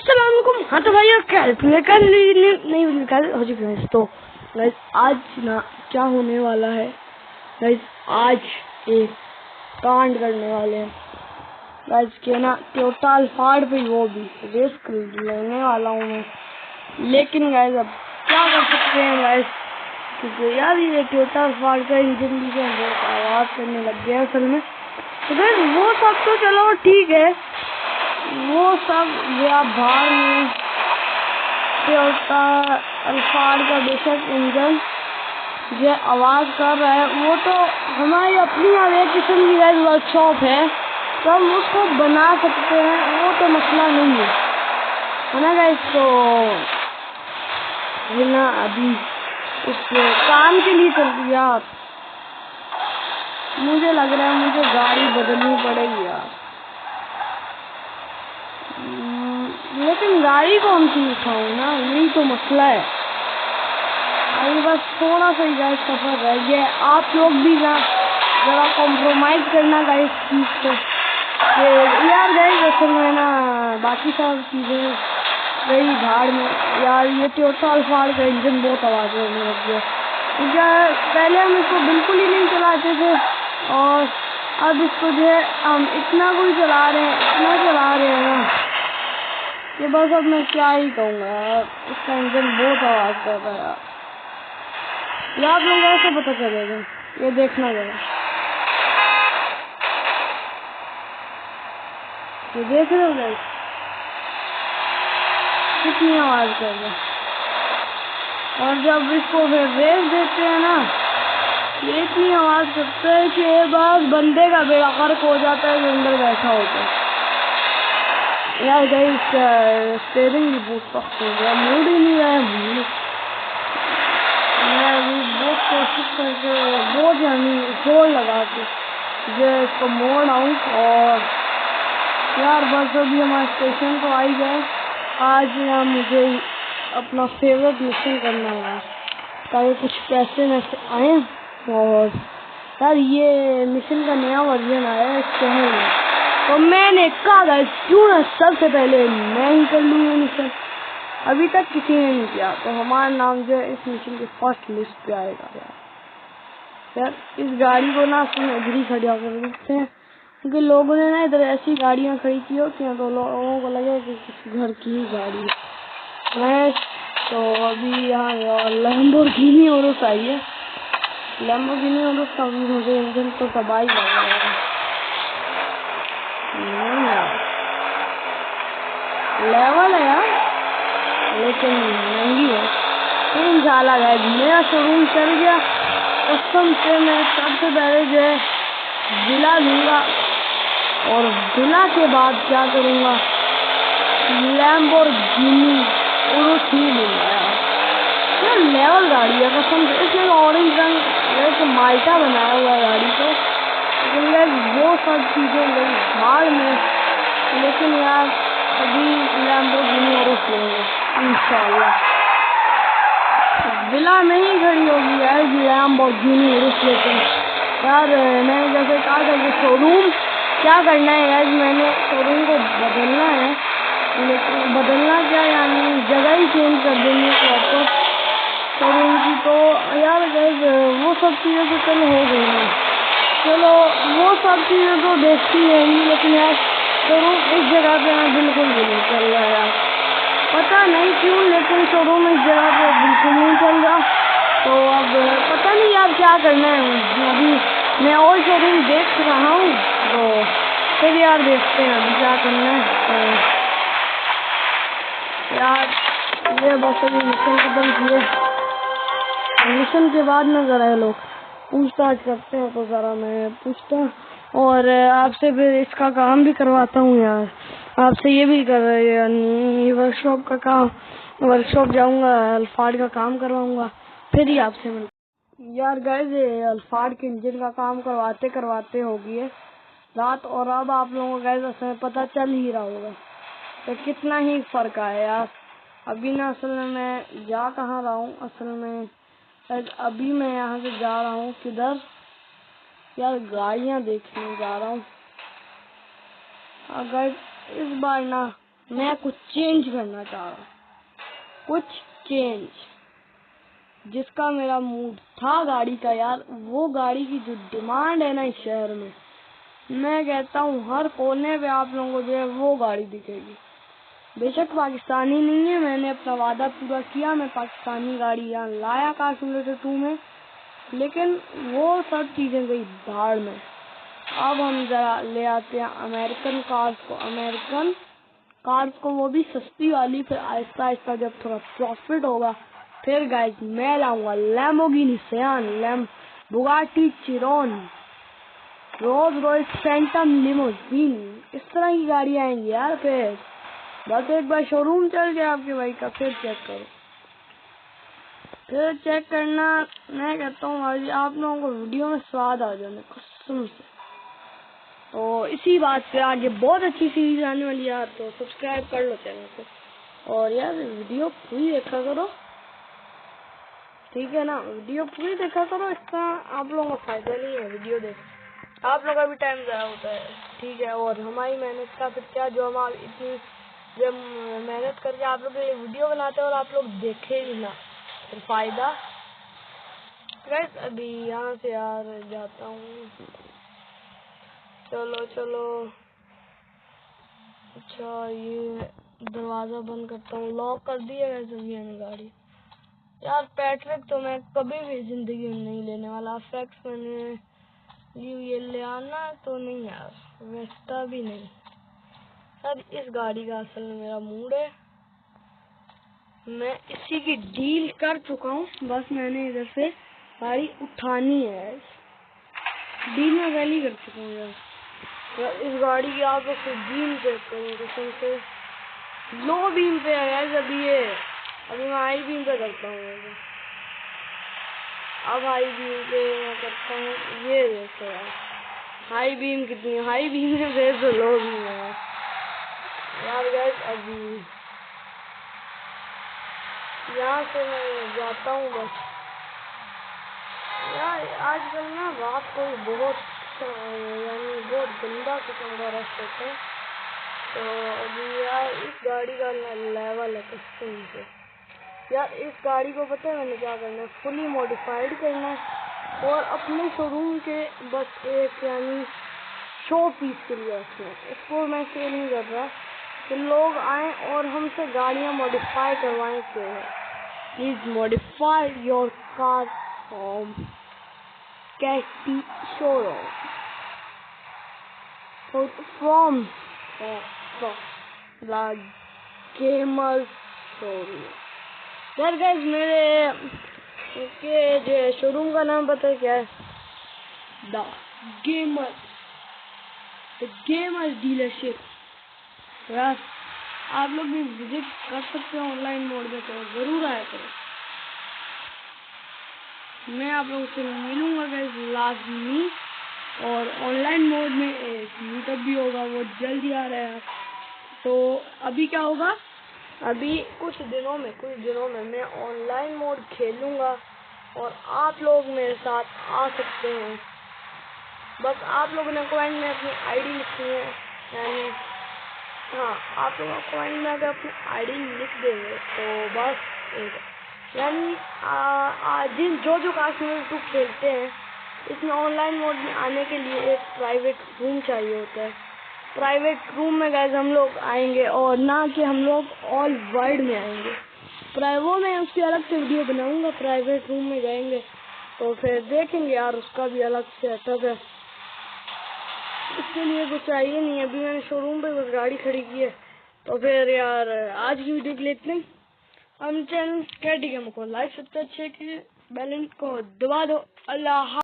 अस्सलाम वालेकुम। हाँ तो भाई कल नहीं कल हो चुकी है। तो गाइस आज ना क्या होने वाला है, गाइस आज एक कांड करने वाले हैं गाइस के ना टोयोटा अल्फार्ड पे वो भी रेस लेने वाला हूँ मैं। लेकिन गाइस अब क्या कर सकते हैं गाइस, क्योंकि यार ये टोयोटा अल्फार्ड का इंजन भी बहुत आवाज करने लग गया असल में। तो गाइस वो सब तो चलो ठीक है, वो सब या बाहर में टोयोटा अल्फार्ड का बेशक इंजन जो आवाज कर रहा है वो तो हमारी अपनी एक किस्म की वर्कशॉप है, तो हम उसको बना सकते हैं, वो तो मसला नहीं है ना गाइस। तो ना अभी उस काम के लिए चल दिया, मुझे लग रहा है मुझे गाड़ी बदलनी पड़ेगी यार। लेकिन गाड़ी कौन सी उठाऊं ना, यही तो मसला है। अभी बस थोड़ा सा ही गाइस सफर रह गया। आप लोग भी ना जरा कॉम्प्रोमाइज करना गाइस चीज को यार। गाइस असल में ना बाकी सब चीजें गई झाड़ में यार। ये टोयोटा अल्फार्ड का इंजन बहुत आवाज करने लग गया, क्योंकि पहले हम इसको बिल्कुल ही नहीं चलाते थे और अब इसको जो है हम इतना कोई चला रहे हैं ना कि बस अब मैं क्या ही कहूँगा यार। इसका इंजन बहुत आवाज कर रहा है यार। आप लोग ऐसे पता चलेगा, ये देखना जरा, ये देख रहे हो गाइस कितनी आवाज कर रहा है। और जब इसको फिर रेस देते हैं ना, ये इतनी आवाज करता है कि बस बंदे का बेड़ा गर्क हो जाता है जो अंदर बैठा होता है यार। गाइस स्टीयरिंग भी बहुत सख्त हो गया, मूड ही नहीं रहा है। मैं अभी बहुत कोशिश करके बहुत यानी जोर लगा के जो इसको मोड़ आऊँ। और यार बस अभी हमारे स्टेशन को आई जाए। आज यहाँ मुझे अपना फेवरेट मिशन करना है ताकि कुछ पैसे में से आए। और यार ये मिशन का नया वर्जन आया है शहर में, तो मैंने कहा क्यों ना सबसे पहले मैं ही कर लूँ ये मिशन। अभी तक किसी ने नहीं किया, तो हमारा नाम जो है इस मिशन के फर्स्ट लिस्ट पे आएगा यार। इस गाड़ी को ना इधर ही खड़ा कर देते हैं, क्योंकि लोगों ने ना इधर ऐसी गाड़ियाँ खड़ी की होती हैं तो लोगों को लगे कि किसी घर की ही गाड़ी है। तो अभी यहाँ लैम्बोर्गिनी उरुस आई है। लैम्बोर्गिनी उरुस का मुझे इंजन तो तबाही लग रहा है लेवल है यार, लेकिन महंगी है। इंशाल्लाह गाइस मेरा शोरूम चल गया कसम से मैं सबसे पहले जो है विला लूंगा, और विला के बाद क्या करूंगा, लैम्बोर्गिनी उरुस ही लूंगा यार। लेवल गाड़ी है कसम से। इसमें ऑरेंज रंग जैसे माल्टा बनाया हुआ है गाड़ी को, लेकिन वो सब चीजें गई झाड़ में। लेकिन यार अभी लैम्बोर्गिनी उरुस लेंगे इंशाल्लाह। विला नहीं खड़ी होगी यार, लैम्बोर्गिनी उरुस। लेकिन यार मैंने जैसे कहा था कि शोरूम क्या करना है यार, मैंने शोरूम को बदलना है। लेकिन बदलना क्या यानी जगह ही चेंज कर देंगे प्रॉपर शोरूम की। तो यार गाइस वो सब चीज़ें तो चलो हो गई ना, चलो वो सब चीज़ें तो देखती रहेंगी। लेकिन यार शोरूम इस जगह पे ना बिल्कुल भी नहीं चल रहा है यार, पता नहीं क्यों, लेकिन शोरूम इस जगह पे बिल्कुल नहीं चल रहा। तो अब पता नहीं यार क्या करना है। अभी मैं और शोरूम देख रहा हूँ, तो फिर यार देखते हैं अभी क्या करना है। तो यार ये बस अभी मिशन खत्म किए, मिशन के बाद ना जरा ये लोग पूछताछ करते हैं, तो जरा मैं पूछता हूँ और आपसे फिर इसका काम भी करवाता हूँ यार। आपसे ये भी कर रहे वर्कशॉप का काम, वर्कशॉप जाऊंगा अल्फार्ड का काम करवाऊंगा, फिर ही आपसे मिल। यार गाइस अल्फार्ड के इंजन का काम करवाते करवाते हो गई है रात, और अब आप लोगों को गाइस असल पता चल ही रहा होगा तो कितना ही फर्क आया यार। अभी ना असल में मैं जा कहाँ रहा हूँ, असल में अभी मैं यहाँ से जा रहा हूँ किधर यार, गाड़ियाँ देखने जा रहा हूँ। अगर इस बार ना मैं कुछ चेंज करना चाह रहा हूँ, कुछ चेंज, जिसका मेरा मूड था गाड़ी का यार। वो गाड़ी की जो डिमांड है ना इस शहर में, मैं कहता हूँ हर कोने पे आप लोगों को जो है वो गाड़ी दिखेगी। बेशक पाकिस्तानी नहीं है, मैंने अपना वादा पूरा किया, मैं पाकिस्तानी गाड़ी यहाँ लाया कार सिमुलेटर 2 में, लेकिन वो सब चीजें गई भाड़ में। अब हम जरा ले आते हैं अमेरिकन कार्स को, वो भी सस्ती वाली। फिर आहिस्ता आहिस्ता जब थोड़ा प्रॉफिट होगा, फिर गाइस मैं लाऊंगा लैम्बोर्गिनी सियान, Bugatti Chiron, Rolls Royce Phantom limousine, इस तरह की गाड़ी आएंगी यार। फिर बस एक बार शोरूम चल गया आपके भाई का, फिर चेक करो, फिर चेक करना। मैं कहता हूँ आज आप लोगों को वीडियो में स्वाद आ जाने कसम से। तो इसी बात पे आगे बहुत अच्छी सीरीज आने वाली है यार, तो सब्सक्राइब कर लो चैनल को। और यार वीडियो पूरी देखा करो, ठीक है ना, वीडियो पूरी देखा करो, इसका आप लोगों को फायदा नहीं है। वीडियो देख आप लोगों का भी टाइम ज़ाया होता है, ठीक है, और हमारी मेहनत का फिर क्या, जो हम इतनी जब मेहनत करके आप लोग के लिए वीडियो बनाते हैं और आप लोग देखे ही ना, फिर फायदा। गाइस अभी यहाँ से यार जाता हूँ, चलो चलो। अच्छा ये दरवाजा बंद करता हूँ, लॉक कर दिया वैसे भी मैंने गाड़ी। यार पैट्रिक तो मैं कभी भी जिंदगी में नहीं लेने वाला, फैक्स मैंने ये ले आना तो नहीं यार, वेस्टा भी नहीं। सर इस गाड़ी का असल में मेरा मूड है, मैं इसी की डील कर चुका हूँ, बस मैंने इधर से गाड़ी उठानी है। डील में पहले कर चुका हूँ यार। इस गाड़ी की आप लोग बीम चेक करो, कसम से लो बीम पे है यार। अभी मैं हाई बीम पे करता हूँ, अब हाई बीम पे मैं करता हूँ। ये देखो यार हाई बीम कितनी, हाई बीम में से तो लो बीम है यार। गाइस अभी यहाँ से मैं जाता हूँ बस यार। आजकल ना रात को बहुत यानी बहुत गंदा किस्म का रश होता है, तो अभी यार इस गाड़ी का लेवल है कसम से यार। इस गाड़ी को पता है मैंने क्या करना है, फुली मॉडिफाइड करना है और अपने शोरूम के बस एक यानी शो पीस के लिए रखना है। इसको मैं सेल नहीं कर रहा कि लोग आए और हमसे गाड़ियाँ मॉडिफाई करवाएं। क्यों? Please modify your car from KT showroom, from the gamer showroom. यार गाइस मेरे के जो शोरूम का नाम पता है क्या है? The gamer dealership. यार आप लोग भी विजिट कर सकते हो ऑनलाइन मोड में, तो जरूर आया करो। मैं आप लोगों से मिलूंगा गाइस लाजमी, और ऑनलाइन मोड में एक मीटअप भी होगा, वो जल्दी आ रहा है। तो अभी क्या होगा, अभी कुछ दिनों में मैं ऑनलाइन मोड खेलूंगा और आप लोग मेरे साथ आ सकते हैं। बस आप लोगों ने कमेंट में अपनी आईडी लिखनी है, यानी हाँ आप लोगों को कमेंट में अगर अपनी आईडी लिख देंगे तो बस एक यानी जो कास्ट में टू खेलते हैं, इसमें ऑनलाइन मोड में आने के लिए एक प्राइवेट रूम चाहिए होता है। प्राइवेट रूम में गाइस हम लोग आएंगे, और ना कि हम लोग ऑल वर्ल्ड में आएंगे। वो मैं उसकी अलग से वीडियो बनाऊंगा। प्राइवेट रूम में जाएंगे तो फिर देखेंगे यार, उसका भी अलग से सेटअप है। इसके लिए कुछ चाहिए नहीं, अभी मैंने शोरूम पे बस गाड़ी खड़ी की है। तो फिर यार आज की वीडियो के लिए इतना ही। हम चैनल कैटी गेमर को लाइक सब्सक्राइब शेयर कीजिए, बेल को दबा दो। अल्लाह।